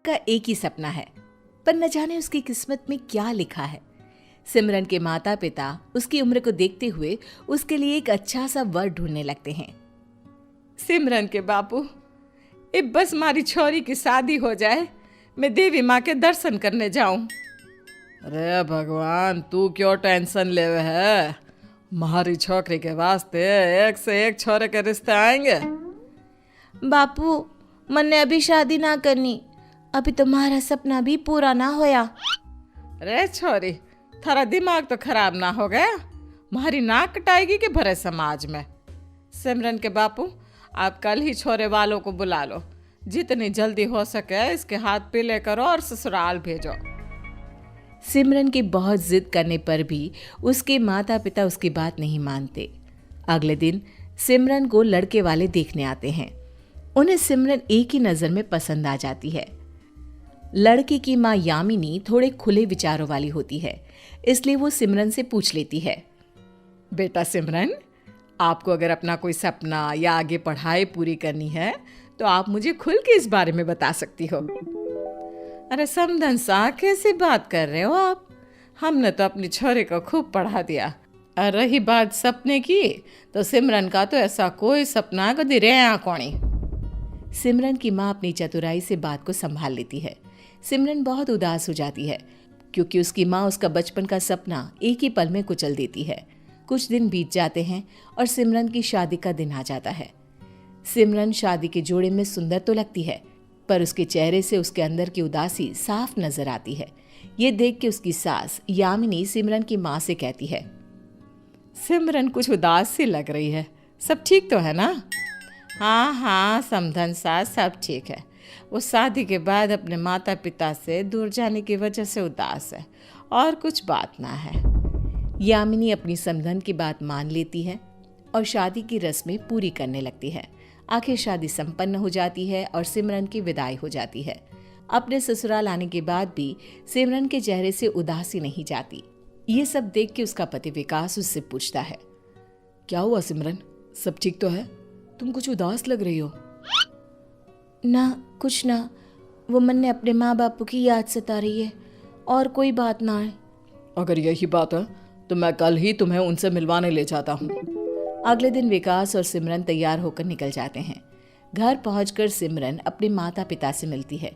सबका एक ही सपना है, पर न जाने उसकी किस्मत में क्या लिखा है। सिमरन के माता पिता उसकी उम्र को देखते हुए उसके लिए एक अच्छा सा वर ढूंढने लगते हैं। सिमरन के बापू, अब बस मारी छोरी की शादी हो जाए, मैं देवी माँ के दर्शन करने जाऊं। अरे भगवान, तू क्यों टेंशन ले है? हमारी छोकरी के वास्ते एक से एक छोरे के रिश्ते आएंगे। बापू, मन्ने अभी शादी ना करनी, अभी तुम्हारा सपना भी पूरा ना होया। अरे छोरी, थारा दिमाग तो खराब ना हो गया? हमारी नाक कटाएगी कि भरे समाज में। सिमरन के बापू, आप कल ही छोरे वालों को बुला लो, जितनी जल्दी हो सके इसके हाथ पीले करो और ससुराल भेजो। सिमरन की बहुत जिद करने पर भी उसके माता पिता उसकी बात नहीं मानते। अगले दिन सिमरन को लड़के वाले देखने आते हैं। उन्हें सिमरन एक ही नज़र में पसंद आ जाती है। लड़के की माँ यामिनी थोड़े खुले विचारों वाली होती है, इसलिए वो सिमरन से पूछ लेती है, बेटा सिमरन, आपको अगर अपना कोई सपना या आगे पढ़ाई पूरी करनी है तो आप मुझे खुल के इस बारे में बता सकती हो। अरे समधन सा, कैसी बात कर रहे हो आप? हमने तो अपनी छोरे को खूब पढ़ा दिया। और रही बात सपने की, तो सिमरन का तो ऐसा कोई सपना कभी रहा कोनी। सिमरन की माँ अपनी चतुराई से बात को संभाल लेती है। सिमरन बहुत उदास हो जाती है, क्योंकि उसकी माँ उसका बचपन का सपना एक ही पल में कुचल देती है। कुछ दिन बीत जाते हैं और सिमरन की शादी का दिन आ जाता है। सिमरन शादी के जोड़े में सुंदर तो लगती है, पर उसके चेहरे से उसके अंदर की उदासी साफ नजर आती है। ये देख के उसकी सास यामिनी सिमरन की माँ से कहती है, सिमरन कुछ उदास सी लग रही है, सब ठीक तो है ना? हाँ हाँ समधन सास, सब ठीक है। वो शादी के बाद अपने माता पिता से दूर जाने की वजह से उदास है, और कुछ बात ना है। यामिनी अपनी समधन की बात मान लेती है और शादी की रस्में पूरी करने लगती है। आखिर शादी संपन्न हो जाती है और सिमरन की विदाई हो जाती है। अपने ससुराल आने के बाद भी सिमरन के चेहरे से उदासी नहीं जाती। ये सब देख के उसका पति विकास उससे पूछता है, क्या हुआ सिमरन, सब ठीक तो है? तुम कुछ उदास लग रही हो। ना कुछ ना, वो मन ने अपने माँ बापू की याद सता रही है, और कोई बात ना है। अगर यही बात है तो मैं कल ही तुम्हें उनसे मिलवाने ले जाता हूँ। अगले दिन विकास और सिमरन तैयार होकर निकल जाते हैं। घर पहुंचकर सिमरन अपने माता पिता से मिलती है।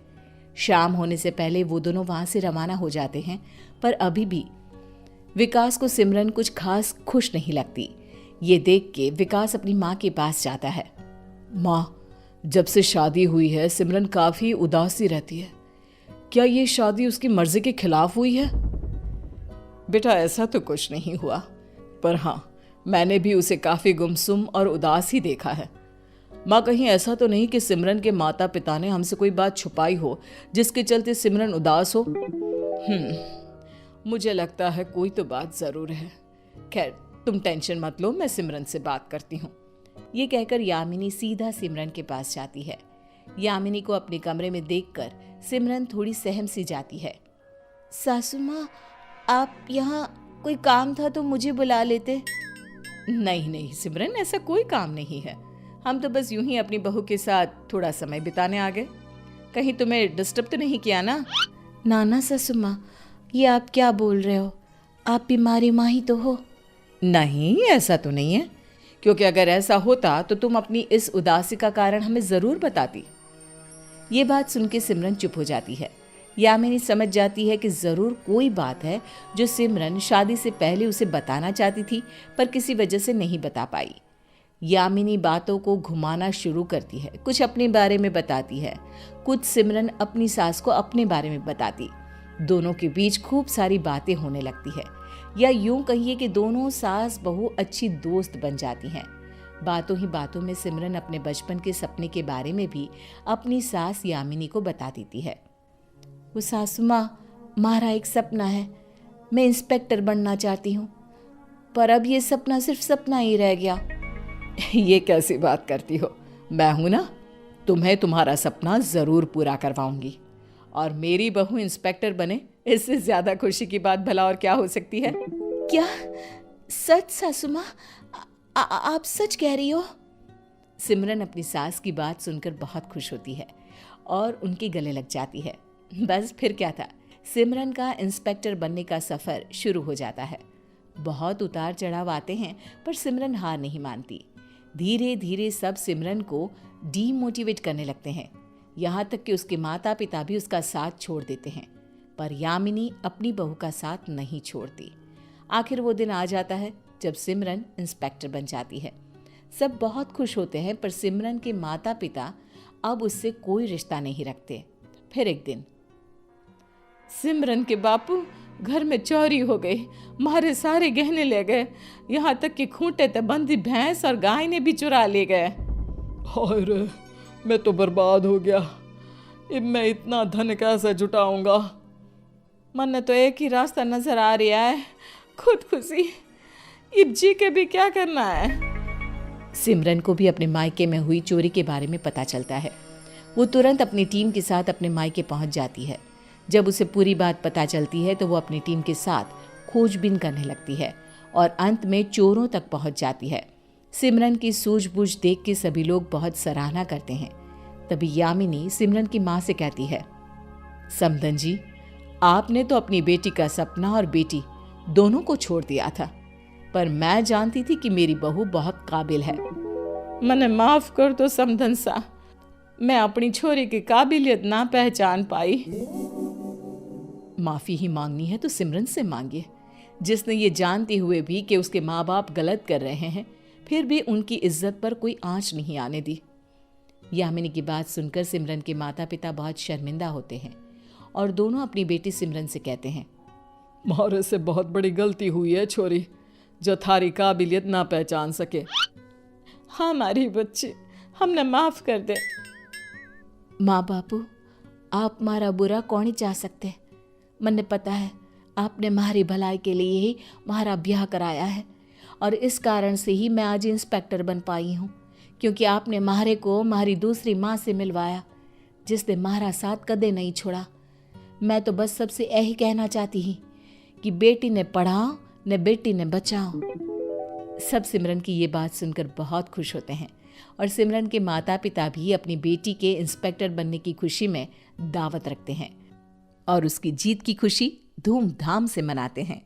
शाम होने से पहले वो दोनों वहां से रवाना हो जाते हैं, पर अभी भी विकास को सिमरन कुछ खास खुश नहीं लगती। ये देख के विकास अपनी माँ के पास जाता है। माँ, जब से शादी हुई है सिमरन काफी उदास सी रहती है। क्या ये शादी उसकी मर्जी के खिलाफ हुई है? बेटा ऐसा तो कुछ नहीं हुआ, पर हाँ, मैंने भी उसे काफी गुमसुम और उदास ही देखा है। माँ, कहीं ऐसा तो नहीं कि सिमरन के माता पिता ने हमसे कोई बात छुपाई हो जिसके चलते सिमरन उदास हो? मुझे लगता है कोई तो बात जरूर है। खैर, तुम टेंशन मत लो, मैं सिमरन से बात करती हूँ। ये कहकर यामिनी सीधा सिमरन के पास जाती है। यामिनी को अपने कमरे में देखकर सिमरन थोड़ी सहम सी जाती है। सासू माँ, आप यहाँ कोई काम था तो मुझे बुला लेते। नहीं नहीं सिमरन, ऐसा कोई काम नहीं है। हम तो बस यूं ही अपनी बहू के साथ थोड़ा समय बिताने आ गए। कहीं तुम्हें डिस्टर्ब तो नहीं किया ना? ना सासू माँ, ये आप क्या बोल रहे हो? आप बीमारी माँ ही तो हो। नहीं, ऐसा तो नहीं है, क्योंकि अगर ऐसा होता तो तुम अपनी इस उदासी का कारण हमें जरूर बताती। ये बात सुन के सिमरन चुप हो जाती है। यामिनी समझ जाती है कि जरूर कोई बात है जो सिमरन शादी से पहले उसे बताना चाहती थी, पर किसी वजह से नहीं बता पाई। यामिनी बातों को घुमाना शुरू करती है, कुछ अपने बारे में बताती है, कुछ सिमरन अपनी सास को अपने बारे में बताती। दोनों के बीच खूब सारी बातें होने लगती है, या यूं कहिए कि दोनों सास बहू अच्छी दोस्त बन जाती हैं। बातों ही बातों में सिमरन अपने बचपन के सपने के बारे में भी अपनी सास यामिनी को बता देती है। वो सासू माँ, हमारा एक सपना है, मैं इंस्पेक्टर बनना चाहती हूँ, पर अब ये सपना सिर्फ सपना ही रह गया। ये कैसी बात करती हो? मैं हूं ना, तुम्हें तुम्हारा सपना जरूर पूरा करवाऊंगी। और मेरी बहू इंस्पेक्टर बने, इससे ज्यादा खुशी की बात भला और क्या हो सकती है? क्या सच सासू माँ, आप सच कह रही हो? सिमरन अपनी सास की बात सुनकर बहुत खुश होती है और उनके गले लग जाती है। बस फिर क्या था, सिमरन का इंस्पेक्टर बनने का सफ़र शुरू हो जाता है। बहुत उतार चढ़ाव आते हैं पर सिमरन हार नहीं मानती। धीरे धीरे सब सिमरन को डीमोटिवेट करने लगते हैं, यहाँ तक कि उसके माता पिता भी उसका साथ छोड़ देते हैं। पर यामिनी अपनी बहू का साथ नहीं छोड़ती। आखिर वो दिन आ जाता है जब सिमरन इंस्पेक्टर बन जाती है। सब बहुत खुश होते हैं पर सिमरन के माता पिता अब उससे कोई रिश्ता नहीं रखते। फिर एक दिन, सिमरन के बापू घर में चोरी हो गई, मारे सारे गहने ले गए, यहाँ तक कि खूंटे ते बंधी भैंस और गाय ने भी चुरा ले गए। और मैं तो बर्बाद हो गया, अब मैं इतना धन कैसे जुटाऊंगा। मन तो एक ही रास्ता नजर आ रहा है, खुदकुशी। अब जी के भी क्या करना है। सिमरन को भी अपने मायके में हुई चोरी के बारे में पता चलता है। वो तुरंत अपनी टीम के साथ अपने मायके पहुंच जाती है। जब उसे पूरी बात पता चलती है तो वो अपनी टीम के साथ खोजबीन करने लगती है और अंत में चोरों तक पहुंच जाती है। सिमरन की सूझबूझ देख के सभी लोग बहुत सराहना करते हैं। तभी यामिनी सिमरन की माँ से कहती है, समधन जी, आपने तो अपनी बेटी का सपना और बेटी दोनों को छोड़ दिया था, पर मैं जानती थी कि मेरी बहू बहुत काबिल है। मने माफ कर दो समधन सा, मैं अपनी छोरी की काबिलियत ना पहचान पाई। माफ़ी ही मांगनी है तो सिमरन से मांगिए, जिसने ये जानते हुए भी कि उसके माँ बाप गलत कर रहे हैं फिर भी उनकी इज्जत पर कोई आंच नहीं आने दी। यामिनी की बात सुनकर सिमरन के माता पिता बहुत शर्मिंदा होते हैं और दोनों अपनी बेटी सिमरन से कहते हैं, मारे से बहुत बड़ी गलती हुई है छोरी, जो थारी काबिलियत ना पहचान सके। हाँ हमारी बच्ची, हमने माफ कर दे। माँ बापू, आप मारा बुरा कौन ही चाह सकते। मन्ने पता है आपने हमारी भलाई के लिए ही हमारा ब्याह कराया है और इस कारण से ही मैं आज इंस्पेक्टर बन पाई हूँ, क्योंकि आपने मारे को हमारी दूसरी माँ से मिलवाया, जिसने हमारा साथ कदे नहीं छोड़ा। मैं तो बस सबसे यही कहना चाहती ही कि बेटी ने पढ़ाओ न बेटी ने बचाओ। सब सिमरन की ये बात सुनकर बहुत खुश होते हैं और सिमरन के माता पिता भी अपनी बेटी के इंस्पेक्टर बनने की खुशी में दावत रखते हैं और उसकी जीत की खुशी धूमधाम से मनाते हैं।